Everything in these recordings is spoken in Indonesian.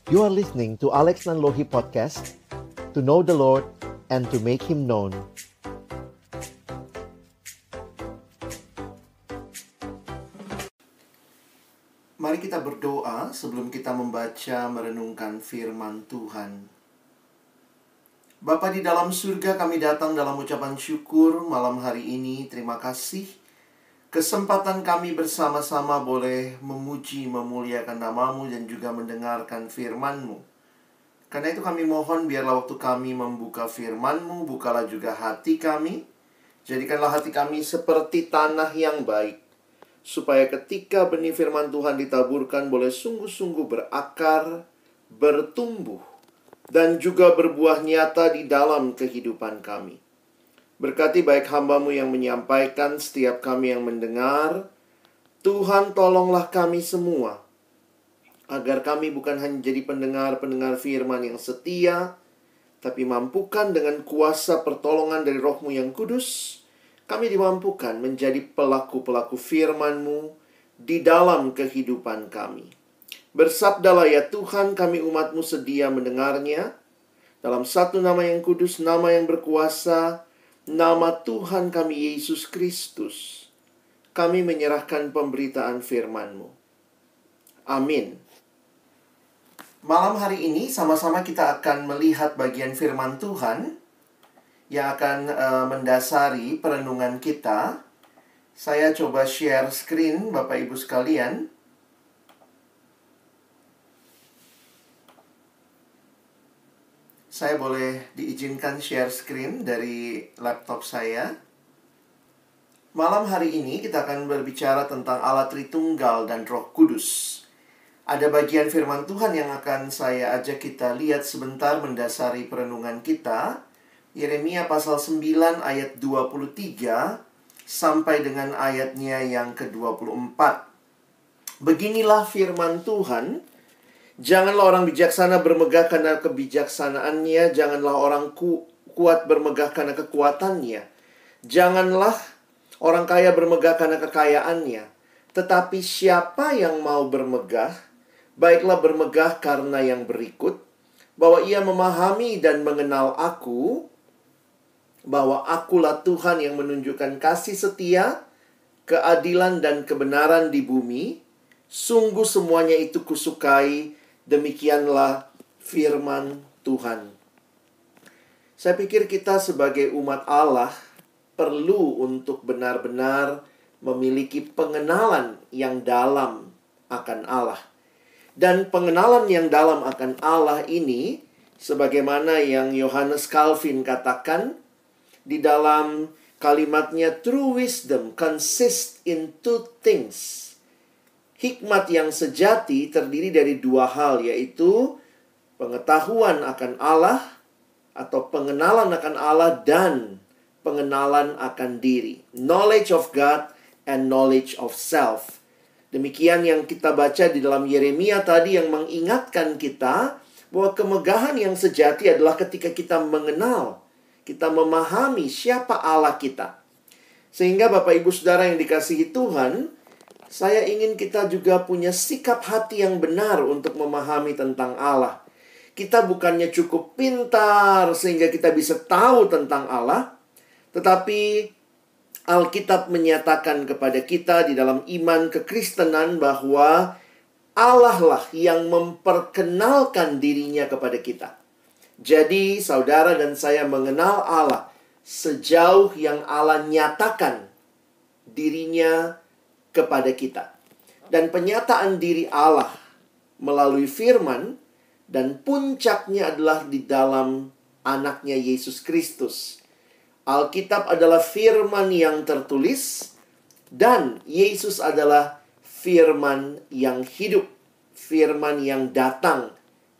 You are listening to Alex Nanlohi Podcast, to know the Lord and to make Him known. Mari kita berdoa sebelum kita membaca merenungkan firman Tuhan. Bapa di dalam surga, kami datang dalam ucapan syukur malam hari ini. Terima kasih kesempatan kami bersama-sama boleh memuji, memuliakan nama-Mu dan juga mendengarkan firman-Mu. Karena itu kami mohon biarlah waktu kami membuka firman-Mu, bukalah juga hati kami. Jadikanlah hati kami seperti tanah yang baik, supaya ketika benih firman Tuhan ditaburkan boleh sungguh-sungguh berakar, bertumbuh, dan juga berbuah nyata di dalam kehidupan kami. Berkati baik hamba-Mu yang menyampaikan, setiap kami yang mendengar. Tuhan, tolonglah kami semua, agar kami bukan hanya jadi pendengar-pendengar firman yang setia, tapi mampukan dengan kuasa pertolongan dari Roh-Mu yang kudus, kami dimampukan menjadi pelaku-pelaku firman-Mu di dalam kehidupan kami. Bersabdalah ya Tuhan, kami umat-Mu sedia mendengarnya. Dalam satu nama yang kudus, nama yang berkuasa, nama Tuhan kami Yesus Kristus, kami menyerahkan pemberitaan firman-Mu. Amin. Malam hari ini sama-sama kita akan melihat bagian firman Tuhan yang akan mendasari perenungan kita. Saya coba share screen Bapak Ibu sekalian. Saya boleh diizinkan share screen dari laptop saya. Malam hari ini kita akan berbicara tentang Allah Tritunggal dan Roh Kudus. Ada bagian firman Tuhan yang akan saya ajak kita lihat sebentar mendasari perenungan kita. Yeremia pasal 9 ayat 23 sampai dengan ayatnya yang ke-24. Beginilah firman Tuhan. Janganlah orang bijaksana bermegah karena kebijaksanaannya, janganlah orang kuat bermegah karena kekuatannya. Janganlah orang kaya bermegah karena kekayaannya. Tetapi siapa yang mau bermegah, baiklah bermegah karena yang berikut, bahwa ia memahami dan mengenal aku, bahwa akulah Tuhan yang menunjukkan kasih setia, keadilan dan kebenaran di bumi. Sungguh semuanya itu kusukai. Demikianlah firman Tuhan. Saya pikir kita sebagai umat Allah perlu untuk benar-benar memiliki pengenalan yang dalam akan Allah. Dan pengenalan yang dalam akan Allah ini, sebagaimana yang Yohanes Calvin katakan di dalam kalimatnya, true wisdom consists in two things. Hikmat yang sejati terdiri dari dua hal, yaitu pengetahuan akan Allah atau pengenalan akan Allah dan pengenalan akan diri. Knowledge of God and knowledge of self. Demikian yang kita baca di dalam Yeremia tadi yang mengingatkan kita bahwa kemegahan yang sejati adalah ketika kita mengenal, kita memahami siapa Allah kita. Sehingga Bapak Ibu Saudara yang dikasihi Tuhan, saya ingin kita juga punya sikap hati yang benar untuk memahami tentang Allah. Kita bukannya cukup pintar sehingga kita bisa tahu tentang Allah, tetapi Alkitab menyatakan kepada kita di dalam iman kekristenan bahwa Allah lah yang memperkenalkan dirinya kepada kita. Jadi saudara dan saya mengenal Allah sejauh yang Allah nyatakan dirinya kepada kita. Dan penyataan diri Allah melalui firman, dan puncaknya adalah di dalam anaknya Yesus Kristus. Alkitab adalah firman yang tertulis, dan Yesus adalah firman yang hidup, firman yang datang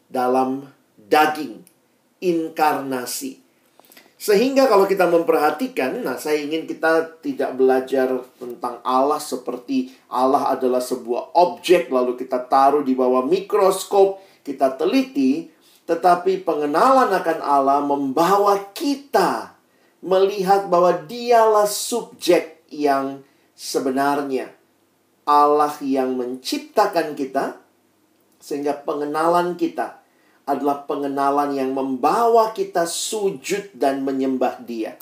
dalam daging, inkarnasi. Sehingga kalau kita memperhatikan, saya ingin kita tidak belajar tentang Allah seperti Allah adalah sebuah objek lalu kita taruh di bawah mikroskop, kita teliti. Tetapi pengenalan akan Allah membawa kita melihat bahwa dialah subjek yang sebenarnya. Allah yang menciptakan kita, Sehingga pengenalan kita adalah pengenalan yang membawa kita sujud dan menyembah Dia.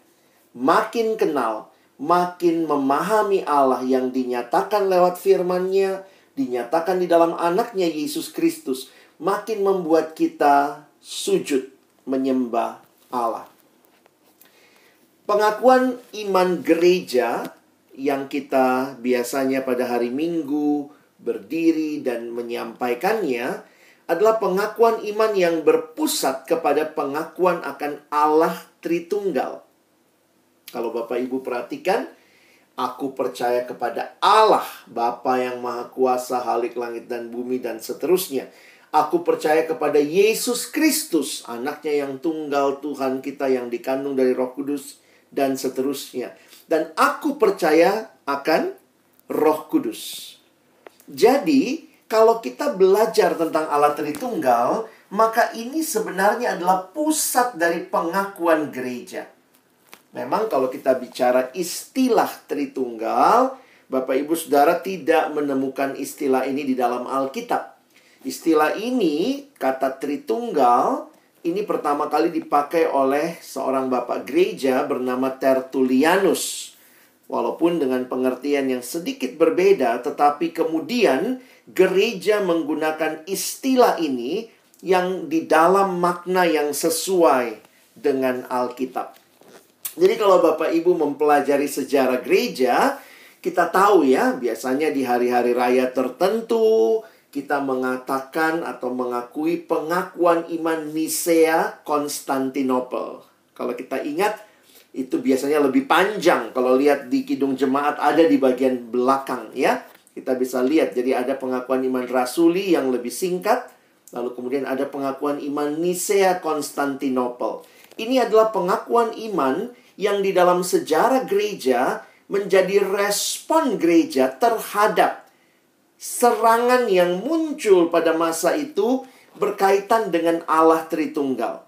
Makin kenal, makin memahami Allah yang dinyatakan lewat firman-Nya, dinyatakan di dalam anaknya Yesus Kristus, makin membuat kita sujud menyembah Allah. Pengakuan iman gereja yang kita biasanya pada hari Minggu berdiri dan menyampaikannya adalah pengakuan iman yang berpusat kepada pengakuan akan Allah Tritunggal. Kalau Bapak Ibu perhatikan, aku percaya kepada Allah, Bapa yang Maha Kuasa, Halik langit dan bumi, dan seterusnya. Aku percaya kepada Yesus Kristus, anaknya yang tunggal, Tuhan kita yang dikandung dari Roh Kudus, dan seterusnya. Dan aku percaya akan Roh Kudus. Jadi, kalau kita belajar tentang Allah Tritunggal, maka ini sebenarnya adalah pusat dari pengakuan gereja. Memang kalau kita bicara istilah Tritunggal, Bapak Ibu Saudara tidak menemukan istilah ini di dalam Alkitab. Istilah ini, kata Tritunggal, ini pertama kali dipakai oleh seorang bapak gereja bernama Tertullianus. Walaupun dengan pengertian yang sedikit berbeda, tetapi kemudian gereja menggunakan istilah ini yang di dalam makna yang sesuai dengan Alkitab. Jadi kalau Bapak Ibu mempelajari sejarah gereja, kita tahu ya, biasanya di hari-hari raya tertentu, kita mengatakan atau mengakui pengakuan iman Nisea Konstantinopel. Kalau kita ingat, itu biasanya lebih panjang. Kalau lihat di Kidung Jemaat ada di bagian belakang ya. Kita bisa lihat, jadi ada pengakuan iman rasuli yang lebih singkat. Lalu kemudian ada pengakuan iman Nisea Konstantinopel. Ini adalah pengakuan iman yang di dalam sejarah gereja menjadi respon gereja terhadap serangan yang muncul pada masa itu berkaitan dengan Allah Tritunggal.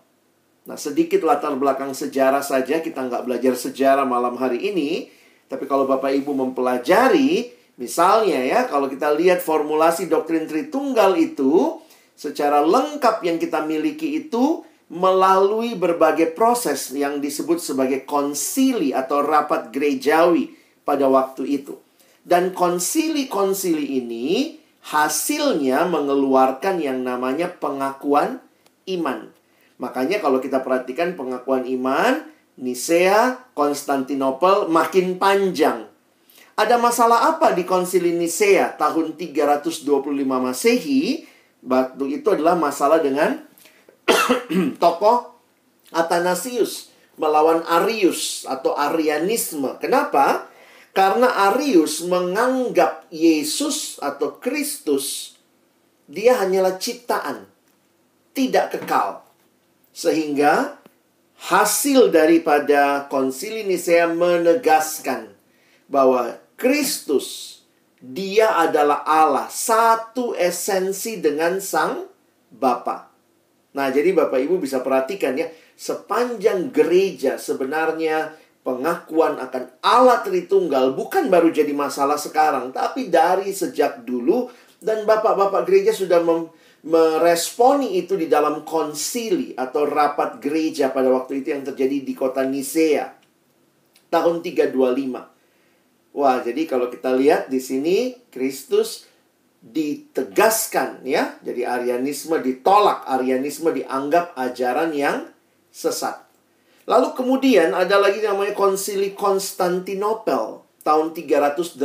Nah, sedikit latar belakang sejarah saja, kita nggak belajar sejarah malam hari ini. Tapi kalau Bapak Ibu mempelajari, misalnya ya, kalau kita lihat formulasi doktrin Tritunggal itu, secara lengkap yang kita miliki itu melalui berbagai proses yang disebut sebagai konsili atau rapat gerejawi pada waktu itu. Dan konsili-konsili ini hasilnya mengeluarkan yang namanya pengakuan iman. Makanya kalau kita perhatikan pengakuan iman, Nisea, Konstantinopel makin panjang. Ada masalah apa di konsili Nisea tahun 325 Masehi? Waktu itu adalah masalah dengan tokoh Athanasius melawan Arius atau Arianisme. Kenapa? Karena Arius menganggap Yesus atau Kristus, dia hanyalah ciptaan, tidak kekal. Sehingga hasil daripada konsili Nisea menegaskan bahwa Kristus, dia adalah Allah, satu esensi dengan Sang Bapa. Nah, jadi Bapak Ibu bisa perhatikan ya, sepanjang gereja sebenarnya pengakuan akan Allah Tritunggal bukan baru jadi masalah sekarang, tapi dari sejak dulu, dan bapak-bapak gereja sudah meresponi itu di dalam konsili atau rapat gereja pada waktu itu yang terjadi di kota Nisea tahun 325. Wah, jadi kalau kita lihat di sini Kristus ditegaskan ya. Jadi Arianisme ditolak, Arianisme dianggap ajaran yang sesat. Lalu kemudian ada lagi namanya konsili Konstantinopel tahun 381.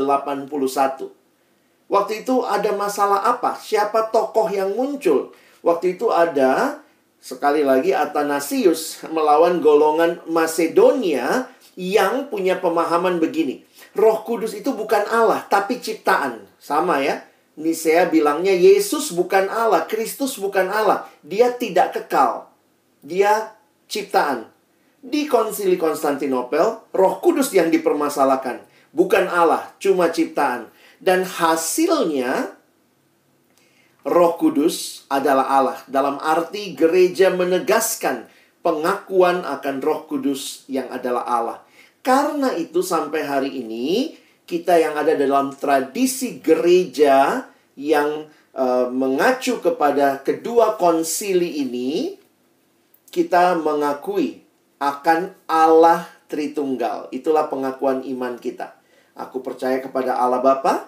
Waktu itu ada masalah apa? Siapa tokoh yang muncul? Waktu itu ada, sekali lagi, Athanasius melawan golongan Masedonia yang punya pemahaman begini. Roh Kudus itu bukan Allah, tapi ciptaan. Sama ya. Nisea bilangnya Yesus bukan Allah, Kristus bukan Allah. Dia tidak kekal. Dia ciptaan. Di konsili Konstantinopel, Roh Kudus yang dipermasalahkan. Bukan Allah, cuma ciptaan. Dan hasilnya, Roh Kudus adalah Allah. Dalam arti gereja menegaskan pengakuan akan Roh Kudus yang adalah Allah. Karena itu sampai hari ini, kita yang ada dalam tradisi gereja yang mengacu kepada kedua konsili ini, kita mengakui akan Allah Tritunggal. Itulah pengakuan iman kita. Aku percaya kepada Allah Bapa,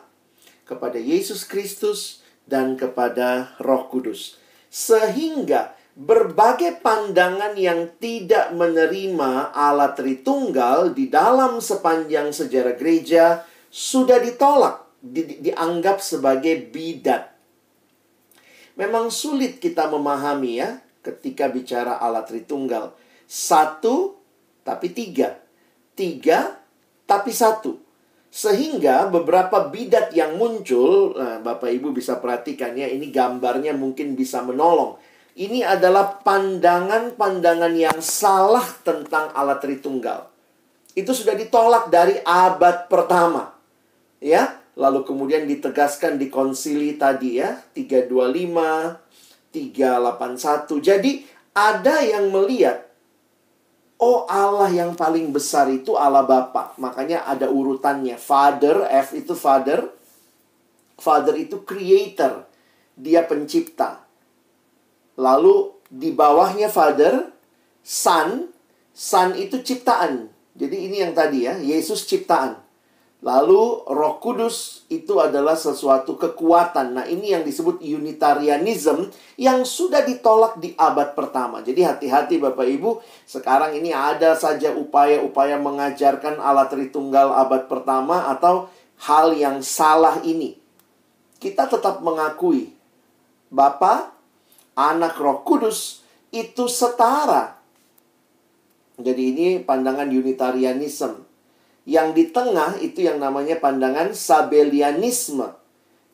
kepada Yesus Kristus, dan kepada Roh Kudus. Sehingga berbagai pandangan yang tidak menerima Allah Tritunggal di dalam sepanjang sejarah gereja sudah ditolak, dianggap sebagai bidat. Memang sulit kita memahami ya ketika bicara Allah Tritunggal. Satu tapi tiga. Tiga tapi satu. Sehingga beberapa bidat yang muncul, nah, Bapak Ibu bisa perhatikan ya, ini gambarnya mungkin bisa menolong. Ini adalah pandangan-pandangan yang salah tentang Allah Tritunggal. Itu sudah ditolak dari abad pertama. Ya, lalu kemudian ditegaskan di konsili tadi ya, 325, 381. Jadi ada yang melihat, oh Allah yang paling besar itu Allah Bapa. Makanya ada urutannya. Father, F itu Father. Father itu creator. Dia pencipta. Lalu di bawahnya Father, Son. Son itu ciptaan. Jadi ini yang tadi ya, Yesus ciptaan. Lalu Roh Kudus itu adalah sesuatu kekuatan. Nah, ini yang disebut Unitarianism yang sudah ditolak di abad pertama. Jadi hati-hati Bapak Ibu, sekarang ini ada saja upaya-upaya mengajarkan Allah Tritunggal abad pertama atau hal yang salah ini. Kita tetap mengakui Bapa, Anak, Roh Kudus itu setara. Jadi ini pandangan Unitarianism. Yang di tengah itu yang namanya pandangan Sabellianisme.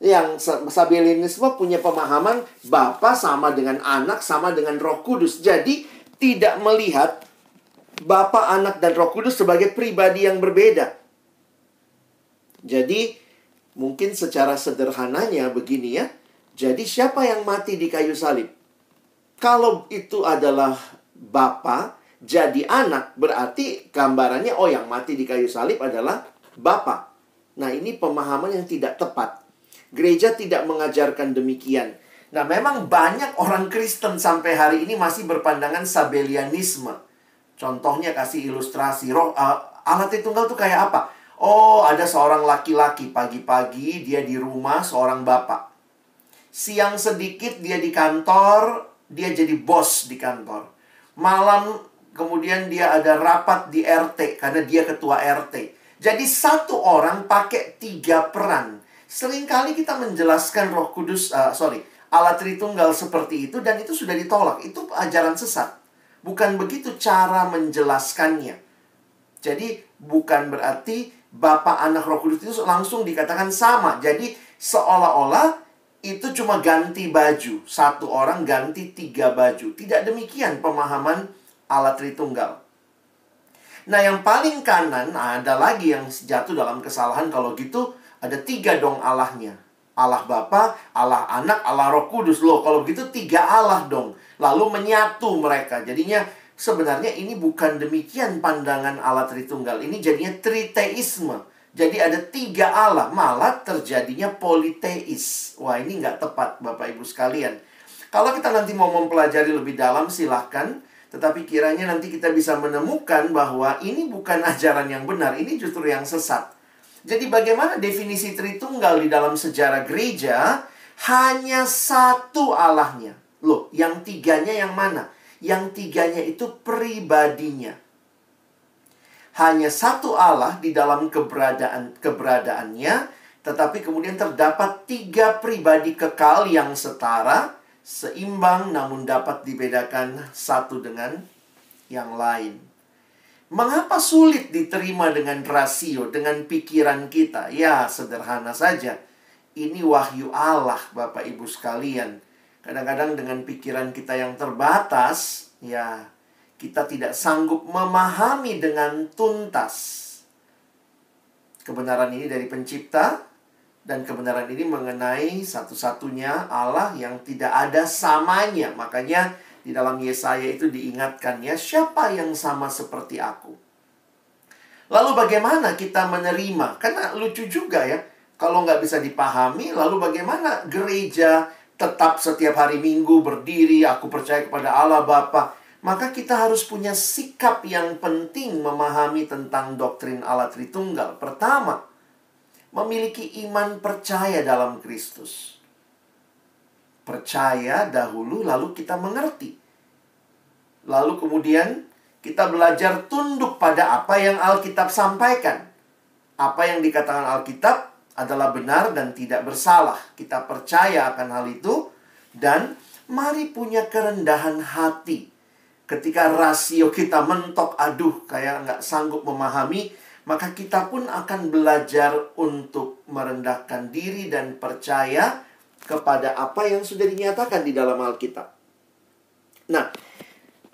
Yang Sabellianisme punya pemahaman Bapa sama dengan Anak, sama dengan Roh Kudus. Jadi tidak melihat Bapa, Anak, dan Roh Kudus sebagai pribadi yang berbeda. Jadi mungkin secara sederhananya begini ya. Jadi siapa yang mati di kayu salib? Kalau itu adalah Bapa jadi anak, berarti gambarannya oh yang mati di kayu salib adalah Bapa. Nah, ini pemahaman yang tidak tepat. Gereja tidak mengajarkan demikian. Nah, memang banyak orang Kristen sampai hari ini masih berpandangan Sabellianisme. Contohnya kasih ilustrasi, Allah Tritunggal itu kayak apa? Oh, ada seorang laki-laki pagi-pagi dia di rumah seorang bapak. Siang sedikit dia di kantor, dia jadi bos di kantor. Malam kemudian dia ada rapat di RT karena dia ketua RT. Jadi satu orang pakai 3 peran. Seringkali kita menjelaskan Roh Kudus, Allah Tritunggal seperti itu dan itu sudah ditolak. Itu ajaran sesat. Bukan begitu cara menjelaskannya. Jadi bukan berarti Bapa, Anak, Roh Kudus itu langsung dikatakan sama. Jadi seolah-olah itu cuma ganti baju. Satu orang ganti 3 baju. Tidak demikian pemahaman Allah Tritunggal. Nah, yang paling kanan ada lagi yang jatuh dalam kesalahan. Kalau gitu ada 3 dong Allahnya. Allah Bapa, Allah Anak, Allah Roh Kudus. Loh, kalau begitu 3 Allah dong. Lalu menyatu mereka. Jadinya sebenarnya ini bukan demikian pandangan Allah Tritunggal. Ini jadinya triteisme. Jadi ada 3 Allah. Malah terjadinya politeis. Wah, ini nggak tepat Bapak Ibu sekalian. Kalau kita nanti mau mempelajari lebih dalam silahkan. Tetapi kiranya nanti kita bisa menemukan bahwa ini bukan ajaran yang benar. Ini justru yang sesat. Jadi bagaimana definisi Tritunggal di dalam sejarah gereja? Hanya satu Allahnya. Loh, yang 3-nya yang mana? Yang 3-nya itu pribadinya. Hanya satu Allah di dalam keberadaannya. Tetapi kemudian terdapat 3 pribadi kekal yang setara, seimbang namun dapat dibedakan satu dengan yang lain. Mengapa sulit diterima dengan rasio, dengan pikiran kita? Ya, sederhana saja. Ini wahyu Allah, Bapak Ibu sekalian. Kadang-kadang dengan pikiran kita yang terbatas, ya, kita tidak sanggup memahami dengan tuntas. Kebenaran ini dari Pencipta. Dan kebenaran ini mengenai satu-satunya Allah yang tidak ada samanya. Makanya di dalam Yesaya itu diingatkan ya, siapa yang sama seperti aku? Lalu bagaimana kita menerima? Karena lucu juga ya, Kalau nggak bisa dipahami, lalu bagaimana gereja tetap setiap hari Minggu berdiri, aku percaya kepada Allah Bapa. Maka kita harus punya sikap yang penting memahami tentang doktrin Allah Tritunggal. Pertama, memiliki iman percaya dalam Kristus. Percaya dahulu, lalu kita mengerti. Lalu kemudian kita belajar tunduk pada apa yang Alkitab sampaikan. Apa yang dikatakan Alkitab adalah benar dan tidak bersalah. Kita percaya akan hal itu. Dan mari punya kerendahan hati. Ketika rasio kita mentok, aduh kayak nggak sanggup memahami, maka kita pun akan belajar untuk merendahkan diri dan percaya kepada apa yang sudah dinyatakan di dalam Alkitab. Nah,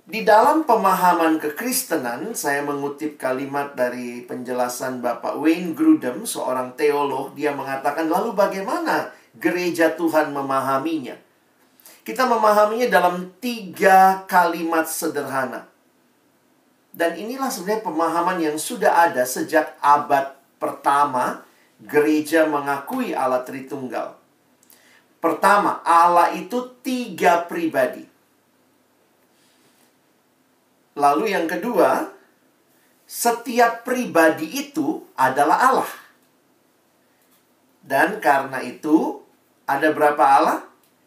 di dalam pemahaman kekristenan, saya mengutip kalimat dari penjelasan Bapak Wayne Grudem, seorang teolog. Dia mengatakan, lalu bagaimana gereja Tuhan memahaminya? Kita memahaminya dalam 3 kalimat sederhana. Dan inilah sebenarnya pemahaman yang sudah ada sejak abad pertama gereja mengakui Allah Tritunggal. Pertama, Allah itu 3 pribadi. Lalu yang kedua, setiap pribadi itu adalah Allah. Dan karena itu, ada berapa Allah?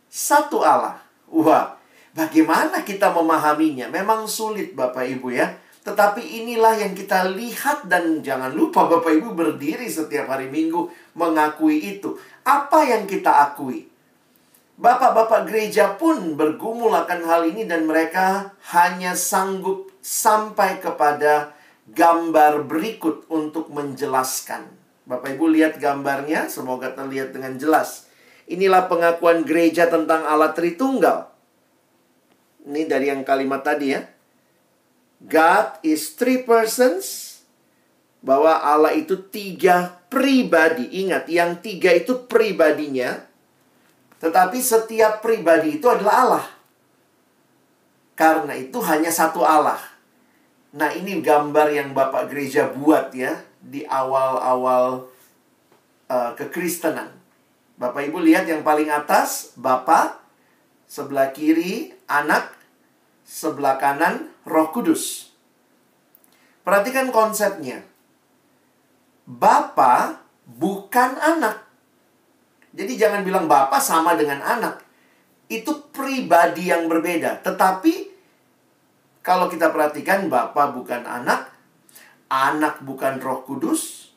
1 Allah. Wah, bagaimana kita memahaminya? Memang sulit Bapak Ibu ya. Tetapi inilah yang kita lihat, dan jangan lupa Bapak Ibu berdiri setiap hari Minggu mengakui itu. Apa yang kita akui? Bapak-bapak gereja pun bergumul akan hal ini dan mereka hanya sanggup sampai kepada gambar berikut untuk menjelaskan. Bapak Ibu lihat gambarnya, semoga terlihat dengan jelas. Inilah pengakuan gereja tentang Allah Tritunggal. Ini dari yang kalimat tadi ya. God is 3 persons. Bahwa Allah itu 3 pribadi. Ingat, yang 3 itu pribadinya. Tetapi setiap pribadi itu adalah Allah. Karena itu hanya 1 Allah. Nah, ini gambar yang Bapak gereja buat ya. Di awal-awal kekristenan. Bapak Ibu lihat yang paling atas, Bapa. Sebelah kiri, Anak. Sebelah kanan, Roh Kudus. Perhatikan konsepnya. Bapa bukan anak. Jadi jangan bilang Bapa sama dengan anak. Itu pribadi yang berbeda. Tetapi kalau kita perhatikan, Bapa bukan anak, Anak bukan Roh Kudus,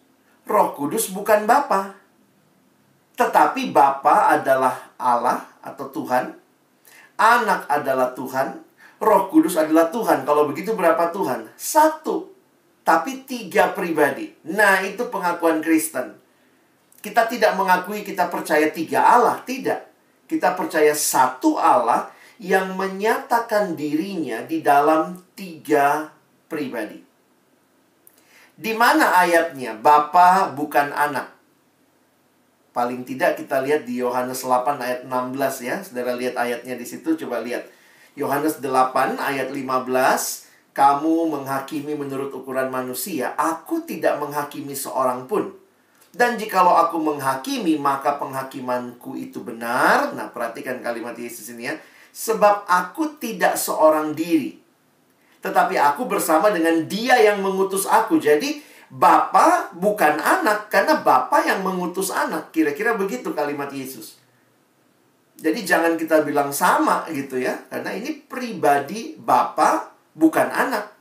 Roh Kudus bukan Bapa. Tetapi Bapa adalah Allah atau Tuhan, Anak adalah Tuhan, Roh Kudus adalah Tuhan. Kalau begitu berapa Tuhan? 1. Tapi 3 pribadi. Nah, itu pengakuan Kristen. Kita tidak mengakui kita percaya 3 Allah. Tidak. Kita percaya 1 Allah yang menyatakan dirinya di dalam 3 pribadi. Di mana ayatnya? Bapa bukan anak. Paling tidak kita lihat di Yohanes 8 ayat 16 ya. Saudara lihat ayatnya di situ, coba lihat. Yohanes 8 ayat 15. Kamu menghakimi menurut ukuran manusia. Aku tidak menghakimi seorang pun. Dan jikalau aku menghakimi, maka penghakimanku itu benar. Nah, perhatikan kalimat Yesus ini ya. Sebab aku tidak seorang diri, tetapi aku bersama dengan Dia yang mengutus aku. Jadi, Bapa bukan anak, karena Bapa yang mengutus anak. Kira-kira begitu kalimat Yesus. Jadi, jangan kita bilang sama gitu ya. Karena ini pribadi Bapa, bukan anak.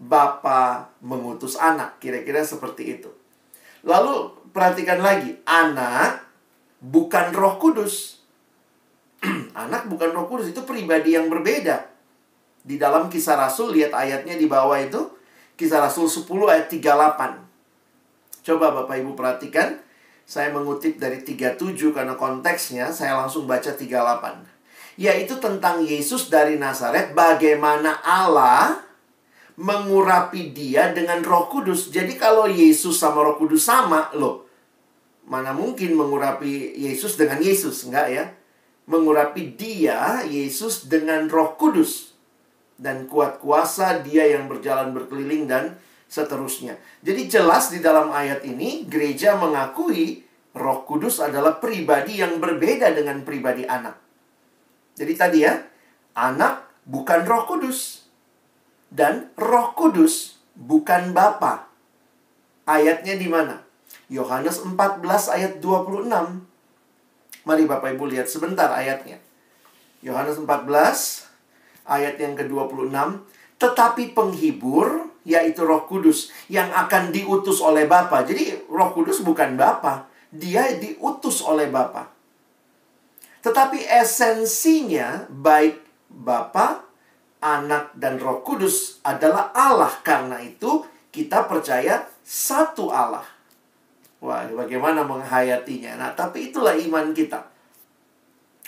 Bapa mengutus anak. Kira-kira seperti itu. Lalu perhatikan lagi, anak bukan Roh Kudus. Anak bukan Roh Kudus, itu pribadi yang berbeda. Di dalam Kisah Rasul, lihat ayatnya di bawah itu, Kisah Rasul 10 ayat 38. Coba Bapak Ibu perhatikan, saya mengutip dari 37 karena konteksnya, saya langsung baca 38. Yaitu tentang Yesus dari Nazaret, bagaimana Allah mengurapi Dia dengan Roh Kudus. Jadi kalau Yesus sama Roh Kudus sama, loh, mana mungkin mengurapi Yesus dengan Yesus? Enggak ya. Mengurapi Dia, Yesus, dengan Roh Kudus. Dan kuat kuasa Dia yang berjalan berkeliling dan seterusnya. Jadi jelas di dalam ayat ini, gereja mengakui Roh Kudus adalah pribadi yang berbeda dengan pribadi anak. Jadi tadi ya, anak bukan Roh Kudus. Dan Roh Kudus bukan Bapa. Ayatnya di mana? Yohanes 14 ayat 26. Mari Bapak Ibu lihat sebentar ayatnya. Yohanes 14 ayat yang ke-26. Tetapi penghibur, yaitu Roh Kudus, yang akan diutus oleh Bapa. Jadi Roh Kudus bukan Bapa. Dia diutus oleh Bapa. Tetapi esensinya baik Bapa, Anak, dan Roh Kudus adalah Allah. Karena itu kita percaya satu Allah. Wah, bagaimana menghayatinya? Nah, tapi itulah iman kita.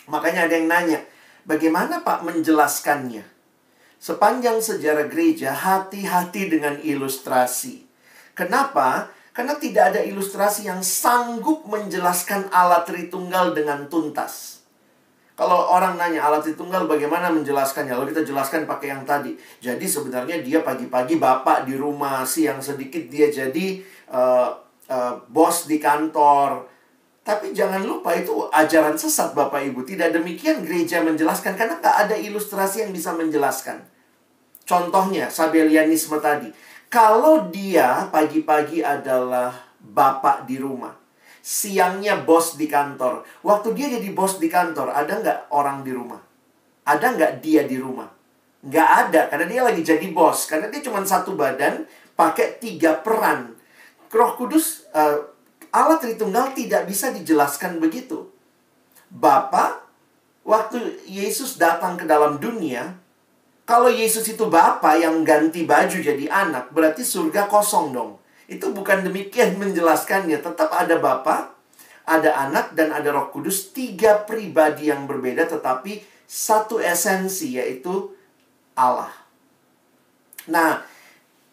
Makanya ada yang nanya, bagaimana Pak menjelaskannya? Sepanjang sejarah gereja, hati-hati dengan ilustrasi. Kenapa? Karena tidak ada ilustrasi yang sanggup menjelaskan Allah Tritunggal dengan tuntas. Kalau orang nanya Allah Tritunggal bagaimana menjelaskannya, lalu kita jelaskan pakai yang tadi. Jadi sebenarnya dia pagi-pagi bapak di rumah, siang sedikit dia jadi bos di kantor. Tapi jangan lupa itu ajaran sesat Bapak Ibu. Tidak demikian gereja menjelaskan, karena nggak ada ilustrasi yang bisa menjelaskan. Contohnya Sabellianisme tadi. Kalau dia pagi-pagi adalah bapak di rumah, siangnya bos di kantor. Waktu dia jadi bos di kantor, ada nggak orang di rumah? Ada nggak dia di rumah? Nggak ada, karena dia lagi jadi bos. Karena dia cuma satu badan, pakai 3 peran. Roh Kudus, Allah Tritunggal tidak bisa dijelaskan begitu. Bapa, waktu Yesus datang ke dalam dunia, kalau Yesus itu Bapa yang ganti baju jadi anak, berarti surga kosong dong. Itu bukan demikian menjelaskannya. Tetap ada Bapa, ada Anak, dan ada Roh Kudus. 3 pribadi yang berbeda, tetapi satu esensi, yaitu Allah. Nah,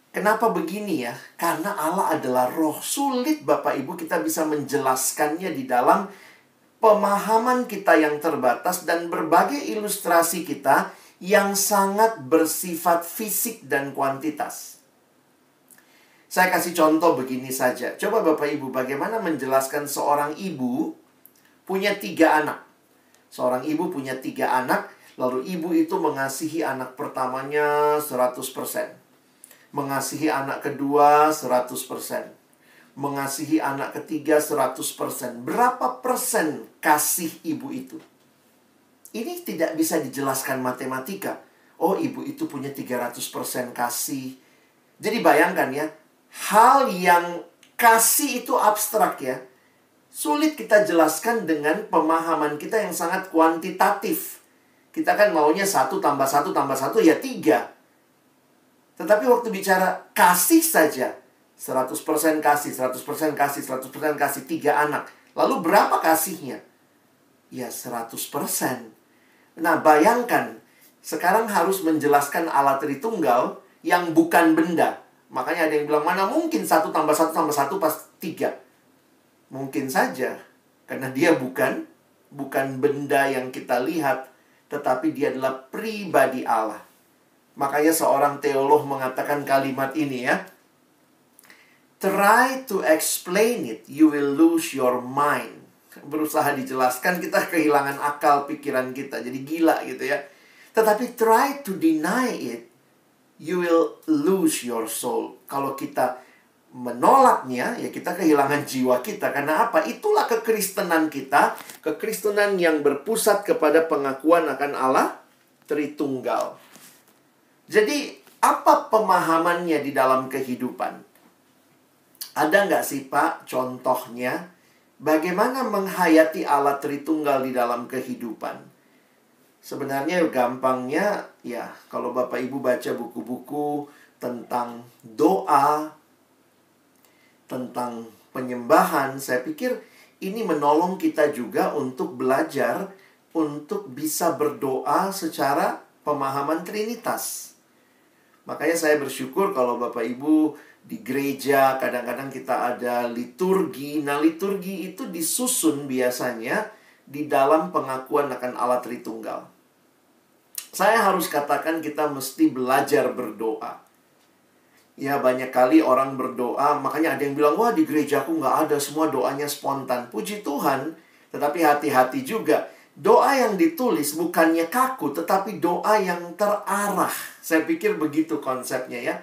kenapa begini ya? Karena Allah adalah roh. Sulit Bapak Ibu kita bisa menjelaskannya di dalam pemahaman kita yang terbatas dan berbagai ilustrasi kita yang sangat bersifat fisik dan kuantitas. Saya kasih contoh begini saja. Coba Bapak Ibu bagaimana menjelaskan seorang ibu punya 3 anak. Seorang ibu punya 3 anak, lalu ibu itu mengasihi anak pertamanya 100%. Mengasihi anak kedua 100%. Mengasihi anak ketiga 100%. Berapa persen kasih ibu itu? Ini tidak bisa dijelaskan matematika. Oh, ibu itu punya 300% kasih. Jadi bayangkan ya, hal yang kasih itu abstrak ya. Sulit kita jelaskan dengan pemahaman kita yang sangat kuantitatif. Kita kan maunya 1 tambah 1 tambah 1 ya 3. Tetapi waktu bicara kasih saja, 100% kasih, 100% kasih, 100% kasih, 3 anak. Lalu berapa kasihnya? Ya 100%. Nah bayangkan, sekarang harus menjelaskan Allah Tritunggal yang bukan benda. Makanya ada yang bilang, mana mungkin 1 tambah 1 tambah 1 pas 3. Mungkin saja, karena dia bukan benda yang kita lihat, tetapi dia adalah pribadi Allah. Makanya seorang teolog mengatakan kalimat ini ya. Try to explain it, you will lose your mind. Berusaha dijelaskan, kita kehilangan akal pikiran kita. Jadi gila gitu ya. Tetapi try to deny it, you will lose your soul. Kalau kita menolaknya, ya kita kehilangan jiwa kita. Karena apa? Itulah kekristenan kita. Kekristenan yang berpusat kepada pengakuan akan Allah Tritunggal. Jadi, apa pemahamannya di dalam kehidupan? Ada nggak sih Pak contohnya? Bagaimana menghayati Allah Tritunggal di dalam kehidupan? Sebenarnya gampangnya, ya kalau Bapak Ibu baca buku-buku tentang doa, tentang penyembahan, saya pikir ini menolong kita juga untuk belajar, untuk bisa berdoa secara pemahaman Trinitas. Makanya saya bersyukur kalau Bapak Ibu di gereja kadang-kadang kita ada liturgi. Nah, liturgi itu disusun biasanya di dalam pengakuan akan Allah Tritunggal. Saya harus katakan kita mesti belajar berdoa. Ya, banyak kali orang berdoa, makanya ada yang bilang, wah di gerejaku nggak ada, semua doanya spontan. Puji Tuhan, tetapi hati-hati juga. Doa yang ditulis bukannya kaku, tetapi doa yang terarah. Saya pikir begitu konsepnya ya.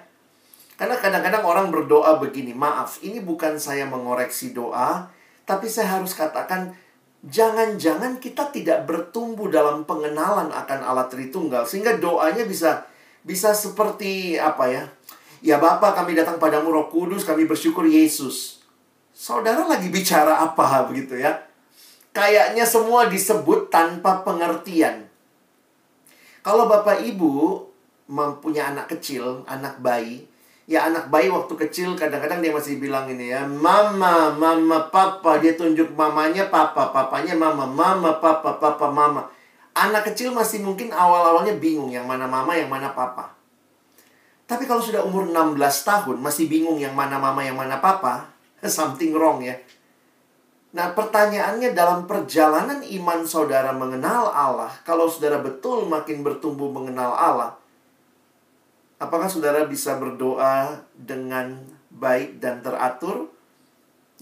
Karena kadang-kadang orang berdoa begini, maaf, ini bukan saya mengoreksi doa, tapi saya harus katakan, jangan-jangan kita tidak bertumbuh dalam pengenalan akan Allah Tritunggal. Sehingga doanya bisa seperti apa ya? Ya Bapa, kami datang padamu Roh Kudus, kami bersyukur Yesus. Saudara lagi bicara apa begitu ya? Kayaknya semua disebut tanpa pengertian. Kalau Bapak Ibu mempunyai anak kecil, anak bayi, ya anak bayi waktu kecil kadang-kadang dia masih bilang ini ya, mama, mama, papa. Dia tunjuk mamanya papa, papanya mama, mama, papa, papa, mama. Anak kecil masih mungkin awal-awalnya bingung yang mana mama, yang mana papa. Tapi kalau sudah umur 16 tahun masih bingung yang mana mama, yang mana papa, something wrong ya. Nah, pertanyaannya dalam perjalanan iman saudara mengenal Allah, kalau saudara betul makin bertumbuh mengenal Allah, apakah saudara bisa berdoa dengan baik dan teratur?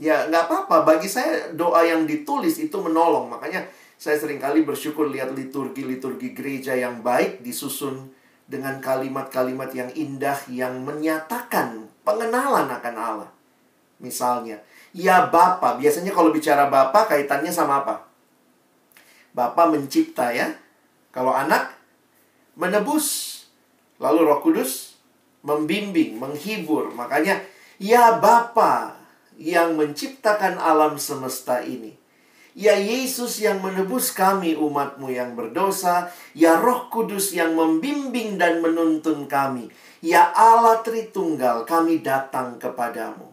Ya, nggak apa-apa. Bagi saya, doa yang ditulis itu menolong. Makanya saya seringkali bersyukur lihat liturgi-liturgi gereja yang baik disusun dengan kalimat-kalimat yang indah yang menyatakan pengenalan akan Allah. Misalnya, ya Bapa. Biasanya kalau bicara Bapa kaitannya sama apa? Bapa mencipta ya. Kalau anak, menebus. Lalu Roh Kudus membimbing, menghibur. Makanya, ya Bapa yang menciptakan alam semesta ini. Ya Yesus yang menebus kami umat-Mu yang berdosa. Ya Roh Kudus yang membimbing dan menuntun kami. Ya Allah Tritunggal, kami datang kepadamu.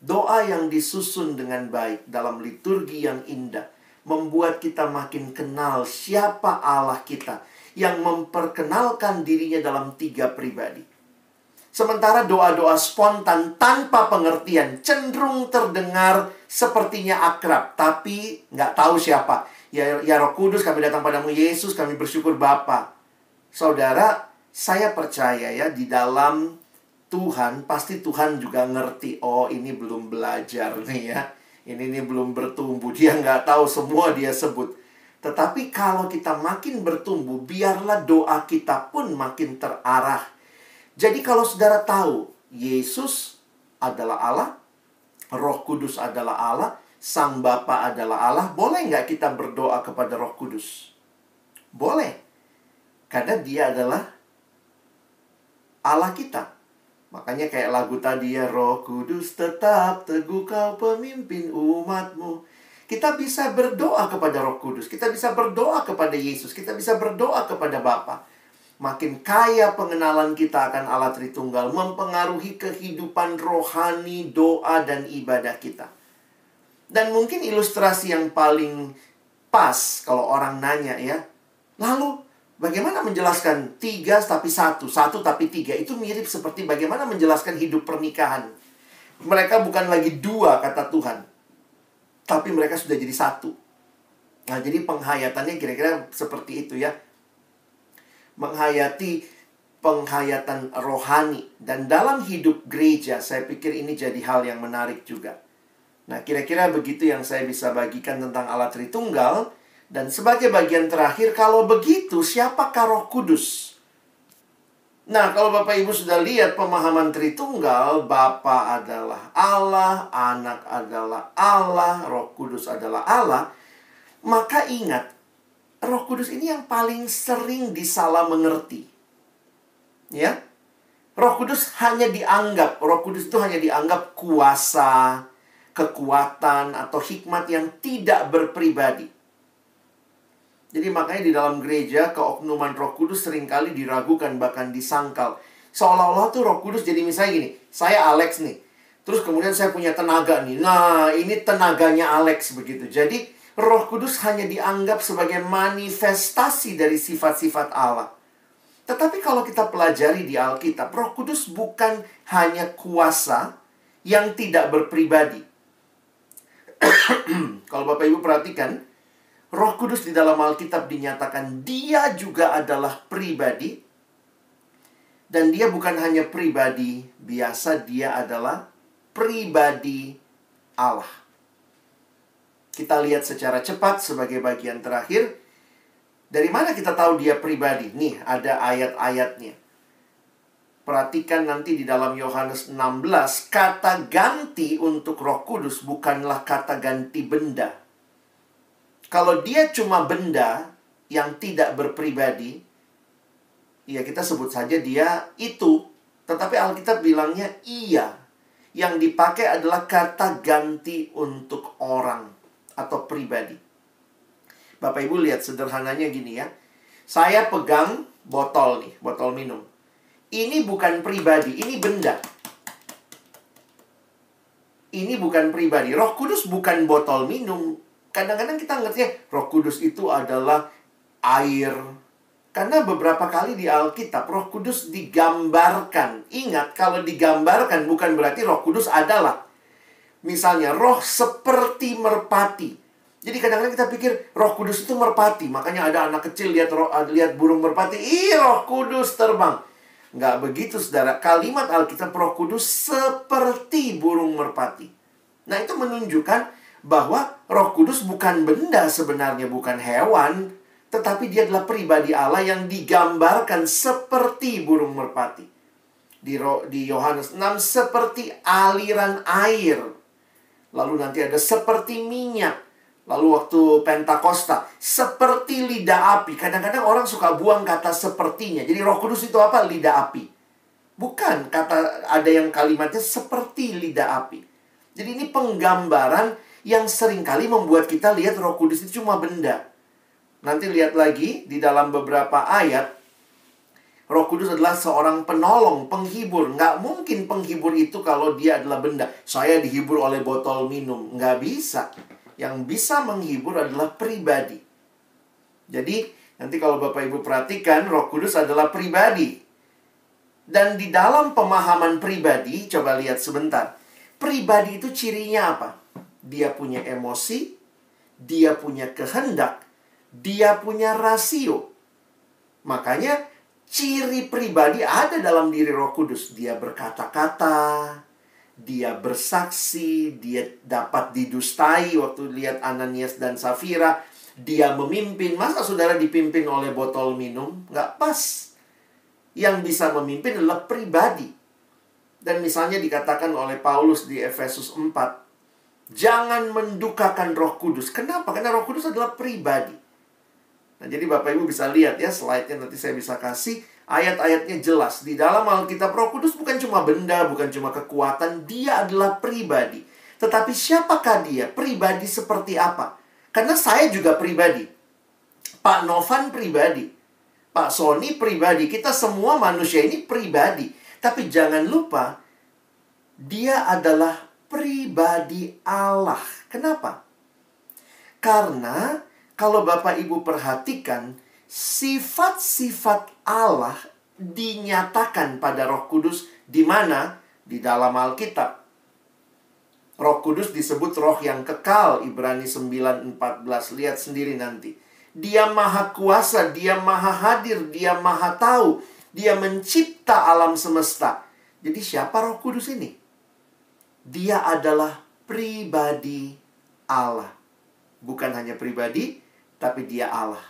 Doa yang disusun dengan baik dalam liturgi yang indah membuat kita makin kenal siapa Allah kita yang memperkenalkan dirinya dalam 3 pribadi. Sementara doa-doa spontan tanpa pengertian cenderung terdengar sepertinya akrab, tapi nggak tahu siapa. Ya Roh Kudus, kami datang padamu Yesus, kami bersyukur Bapa. Saudara, saya percaya ya di dalam Tuhan, pasti Tuhan juga ngerti. Oh, ini belum belajar nih ya. Ini belum bertumbuh. Dia nggak tahu semua dia sebut. Tetapi kalau kita makin bertumbuh, biarlah doa kita pun makin terarah. Jadi kalau saudara tahu, Yesus adalah Allah, Roh Kudus adalah Allah, Sang Bapa adalah Allah, boleh nggak kita berdoa kepada Roh Kudus? Boleh. Karena dia adalah Allah kita. Makanya kayak lagu tadi ya, Roh Kudus tetap teguh kau pemimpin umat-Mu. Kita bisa berdoa kepada Roh Kudus, kita bisa berdoa kepada Yesus, kita bisa berdoa kepada Bapa. Makin kaya pengenalan kita akan Allah Tritunggal, mempengaruhi kehidupan rohani, doa, dan ibadah kita. Dan mungkin ilustrasi yang paling pas kalau orang nanya ya, lalu bagaimana menjelaskan 3 tapi 1, 1 tapi 3? Itu mirip seperti bagaimana menjelaskan hidup pernikahan. Mereka bukan lagi 2 kata Tuhan, tapi mereka sudah jadi 1. Nah, jadi penghayatannya kira-kira seperti itu ya. Menghayati penghayatan rohani. Dan dalam hidup gereja, saya pikir ini jadi hal yang menarik juga. Nah, kira-kira begitu yang saya bisa bagikan tentang Allah Tritunggal. Dan sebagai bagian terakhir, kalau begitu, siapakah Roh Kudus? Nah, kalau Bapak Ibu sudah lihat pemahaman Tritunggal, Bapa adalah Allah, Anak adalah Allah, Roh Kudus adalah Allah, maka ingat, Roh Kudus ini yang paling sering disalah mengerti. Ya. Roh Kudus Roh Kudus itu hanya dianggap kuasa, kekuatan, atau hikmat yang tidak berpribadi. Jadi makanya di dalam gereja, keoknuman Roh Kudus seringkali diragukan, bahkan disangkal. Seolah-olah tuh Roh Kudus jadi misalnya gini, saya Alex nih. Terus kemudian saya punya tenaga nih. Nah, ini tenaganya Alex begitu. Jadi Roh Kudus hanya dianggap sebagai manifestasi dari sifat-sifat Allah. Tetapi kalau kita pelajari di Alkitab, Roh Kudus bukan hanya kuasa yang tidak berpribadi. Kalau Bapak Ibu perhatikan, Roh Kudus di dalam Alkitab dinyatakan dia juga adalah pribadi. Dan dia bukan hanya pribadi biasa, dia adalah pribadi Allah. Kita lihat secara cepat sebagai bagian terakhir. Dari mana kita tahu dia pribadi? Nih, ada ayat-ayatnya. Perhatikan nanti di dalam Yohanes 16, kata ganti untuk Roh Kudus bukanlah kata ganti benda. Kalau dia cuma benda yang tidak berpribadi, ya kita sebut saja dia itu. Tetapi Alkitab bilangnya iya. Yang dipakai adalah kata ganti untuk orang atau pribadi. Bapak Ibu lihat sederhananya gini ya. Saya pegang botol nih, botol minum. Ini bukan pribadi, ini benda. Ini bukan pribadi. Roh Kudus bukan botol minum. Kadang-kadang kita ngerti Roh Kudus itu adalah air. Karena beberapa kali di Alkitab Roh Kudus digambarkan. Ingat, kalau digambarkan bukan berarti Roh Kudus adalah. Misalnya, roh seperti merpati. Jadi kadang-kadang kita pikir Roh Kudus itu merpati. Makanya ada anak kecil lihat burung merpati. Ih, Roh Kudus terbang. Nggak begitu, saudara. Kalimat Alkitab Roh Kudus seperti burung merpati. Nah, itu menunjukkan bahwa Roh Kudus bukan benda sebenarnya, bukan hewan. Tetapi dia adalah pribadi Allah yang digambarkan seperti burung merpati. Di Yohanes 6, seperti aliran air. Lalu nanti ada seperti minyak. Lalu waktu Pentakosta, seperti lidah api. Kadang-kadang orang suka buang kata sepertinya. Jadi Roh Kudus itu apa? Lidah api. Bukan, ada yang kalimatnya seperti lidah api. Jadi ini penggambaran yang seringkali membuat kita lihat Roh Kudus itu cuma benda. Nanti lihat lagi di dalam beberapa ayat, Roh Kudus adalah seorang penolong, penghibur. Nggak mungkin penghibur itu kalau dia adalah benda. Saya dihibur oleh botol minum. Nggak bisa. Yang bisa menghibur adalah pribadi. Jadi, nanti kalau Bapak Ibu perhatikan, Roh Kudus adalah pribadi. Dan di dalam pemahaman pribadi, coba lihat sebentar. Pribadi itu cirinya apa? Dia punya emosi, dia punya kehendak, dia punya rasio. Makanya, ciri pribadi ada dalam diri Roh Kudus. Dia berkata-kata, dia bersaksi, dia dapat didustai. Waktu lihat Ananias dan Safira, dia memimpin. Masa saudara dipimpin oleh botol minum? Nggak pas. Yang bisa memimpin adalah pribadi. Dan misalnya dikatakan oleh Paulus di Efesus 4, jangan mendukakan Roh Kudus. Kenapa? Karena Roh Kudus adalah pribadi. Nah, jadi Bapak Ibu bisa lihat ya, slide-nya nanti saya bisa kasih. Ayat-ayatnya jelas. Di dalam Alkitab Roh Kudus bukan cuma benda, bukan cuma kekuatan. Dia adalah pribadi. Tetapi siapakah dia? Pribadi seperti apa? Karena saya juga pribadi. Pak Novan pribadi. Pak Sony pribadi. Kita semua manusia ini pribadi. Tapi jangan lupa, dia adalah pribadi Allah. Kenapa? Karena kalau Bapak Ibu perhatikan, sifat-sifat Allah dinyatakan pada Roh Kudus di mana? Di dalam Alkitab. Roh Kudus disebut roh yang kekal, Ibrani 9:14. Lihat sendiri nanti. Dia maha kuasa, dia maha hadir, dia maha tahu. Dia mencipta alam semesta. Jadi siapa Roh Kudus ini? Dia adalah pribadi Allah. Bukan hanya pribadi, tapi dia Allah.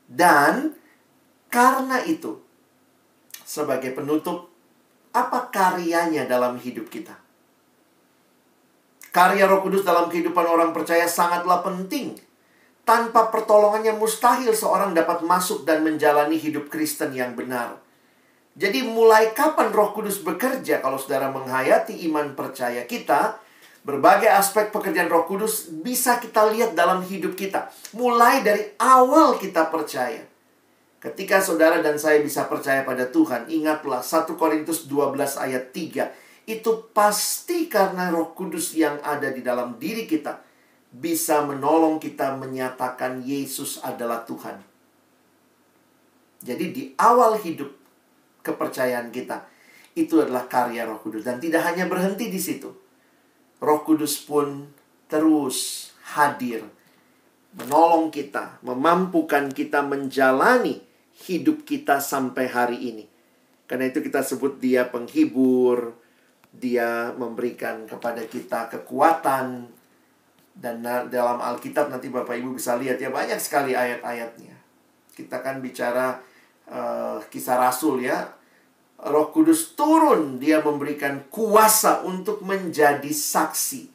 Dan karena itu, sebagai penutup, apa karyanya dalam hidup kita? Karya Roh Kudus dalam kehidupan orang percaya sangatlah penting. Tanpa pertolongannya mustahil seorang dapat masuk dan menjalani hidup Kristen yang benar. Jadi mulai kapan Roh Kudus bekerja? Kalau saudara menghayati iman percaya kita, berbagai aspek pekerjaan Roh Kudus bisa kita lihat dalam hidup kita. Mulai dari awal kita percaya. Ketika saudara dan saya bisa percaya pada Tuhan, ingatlah 1 Korintus 12 ayat 3. Itu pasti karena Roh Kudus yang ada di dalam diri kita bisa menolong kita menyatakan Yesus adalah Tuhan. Jadi di awal hidup kepercayaan kita, itu adalah karya Roh Kudus. Dan tidak hanya berhenti di situ. Roh Kudus pun terus hadir, menolong kita, memampukan kita menjalani hidup kita sampai hari ini. Karena itu kita sebut dia penghibur. Dia memberikan kepada kita kekuatan. Dan dalam Alkitab nanti Bapak Ibu bisa lihat ya, banyak sekali ayat-ayatnya. Kita kan bicara Kisah Rasul ya. Roh Kudus turun, dia memberikan kuasa untuk menjadi saksi.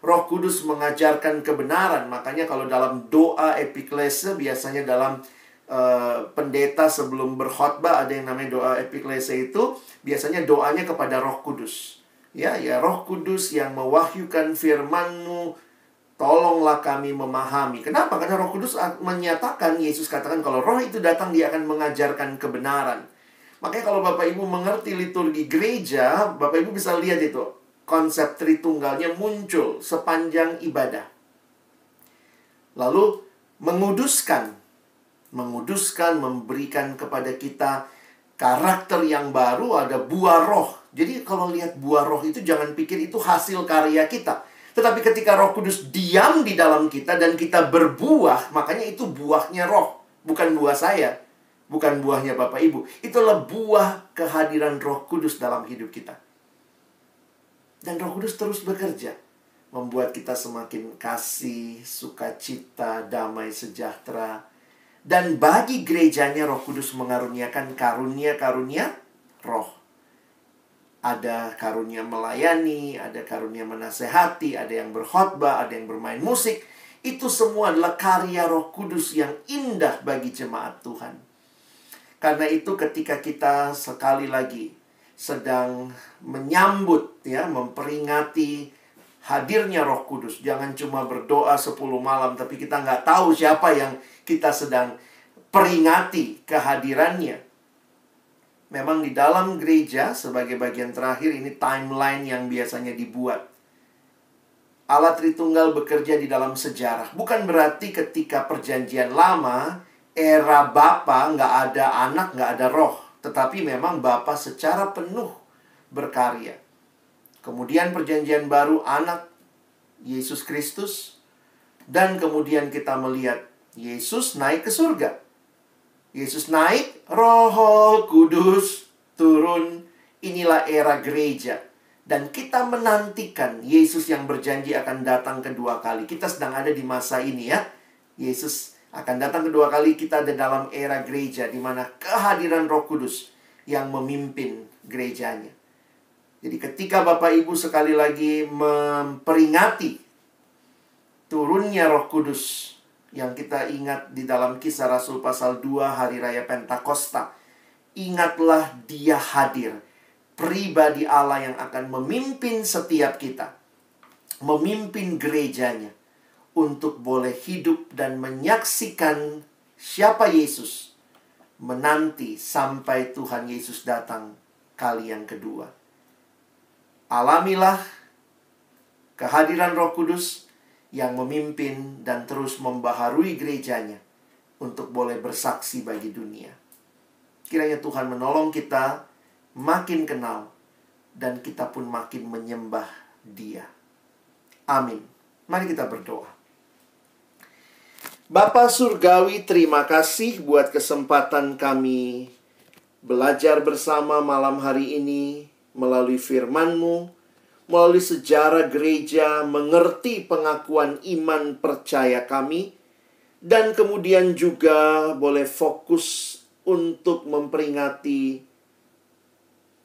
Roh Kudus mengajarkan kebenaran. Makanya kalau dalam doa epiklese, biasanya dalam pendeta sebelum berkhotbah ada yang namanya doa epiklese itu, biasanya doanya kepada Roh Kudus. Ya, Roh Kudus yang mewahyukan firman-Mu, tolonglah kami memahami. Kenapa? Karena Roh Kudus menyatakan, Yesus katakan kalau Roh itu datang, dia akan mengajarkan kebenaran. Makanya kalau Bapak Ibu mengerti liturgi gereja, Bapak Ibu bisa lihat itu. Konsep Tritunggalnya muncul sepanjang ibadah. Lalu menguduskan, memberikan kepada kita karakter yang baru, ada buah roh. Jadi kalau lihat buah roh itu jangan pikir itu hasil karya kita. Tetapi ketika Roh Kudus diam di dalam kita dan kita berbuah, makanya itu buahnya roh, bukan buah saya. Bukan buahnya Bapak Ibu. Itulah buah kehadiran Roh Kudus dalam hidup kita. Dan Roh Kudus terus bekerja. Membuat kita semakin kasih, sukacita, damai, sejahtera. Dan bagi gerejanya Roh Kudus mengaruniakan karunia-karunia roh. Ada karunia melayani, ada karunia menasehati, ada yang berkhotbah, ada yang bermain musik. Itu semua adalah karya Roh Kudus yang indah bagi jemaat Tuhan. Karena itu ketika kita sekali lagi sedang menyambut, ya, memperingati hadirnya Roh Kudus. Jangan cuma berdoa 10 malam, tapi kita nggak tahu siapa yang kita sedang peringati kehadirannya. Memang di dalam gereja, sebagai bagian terakhir, ini timeline yang biasanya dibuat. Allah Tritunggal bekerja di dalam sejarah. Bukan berarti ketika perjanjian lama, era Bapa, nggak ada anak, nggak ada roh. Tetapi memang Bapa secara penuh berkarya. Kemudian perjanjian baru, anak Yesus Kristus. Dan kemudian kita melihat Yesus naik ke surga. Yesus naik, Roh Kudus turun. Inilah era gereja. Dan kita menantikan Yesus yang berjanji akan datang kedua kali. Kita sedang ada di masa ini ya. Yesus akan datang kedua kali. Kita ada dalam era gereja, di mana kehadiran Roh Kudus yang memimpin gerejanya. Jadi ketika Bapak Ibu sekali lagi memperingati turunnya Roh Kudus, yang kita ingat di dalam Kisah Rasul pasal 2 Hari Raya Pentakosta, ingatlah dia hadir, pribadi Allah yang akan memimpin setiap kita, memimpin gerejanya, untuk boleh hidup dan menyaksikan siapa Yesus, menanti sampai Tuhan Yesus datang kali yang kedua. Alamilah kehadiran Roh Kudus yang memimpin dan terus membaharui gerejanya untuk boleh bersaksi bagi dunia. Kiranya Tuhan menolong kita makin kenal dan kita pun makin menyembah Dia. Amin. Mari kita berdoa. Bapa Surgawi, terima kasih buat kesempatan kami belajar bersama malam hari ini melalui firman-Mu, melalui sejarah gereja, mengerti pengakuan iman percaya kami, dan kemudian juga boleh fokus untuk memperingati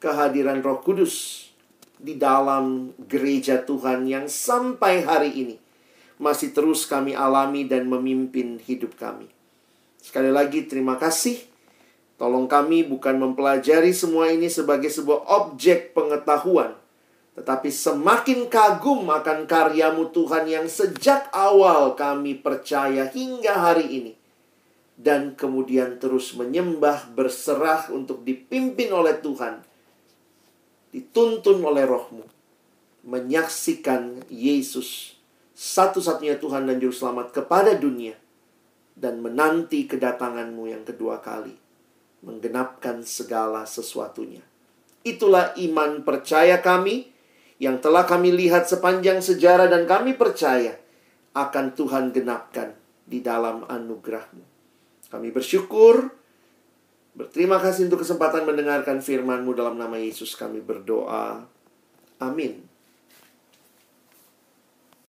kehadiran Roh Kudus di dalam gereja Tuhan yang sampai hari ini masih terus kami alami dan memimpin hidup kami. Sekali lagi terima kasih. Tolong kami bukan mempelajari semua ini sebagai sebuah objek pengetahuan, tetapi semakin kagum akan karya-Mu Tuhan yang sejak awal kami percaya hingga hari ini. Dan kemudian terus menyembah, berserah untuk dipimpin oleh Tuhan, dituntun oleh Roh-Mu, menyaksikan Yesus satu-satunya Tuhan dan Juru Selamat kepada dunia, dan menanti kedatangan-Mu yang kedua kali, menggenapkan segala sesuatunya. Itulah iman percaya kami yang telah kami lihat sepanjang sejarah, dan kami percaya akan Tuhan genapkan di dalam anugerah-Mu. Kami bersyukur Berterima kasih untuk kesempatan mendengarkan firman-Mu. Dalam nama Yesus kami berdoa. Amin.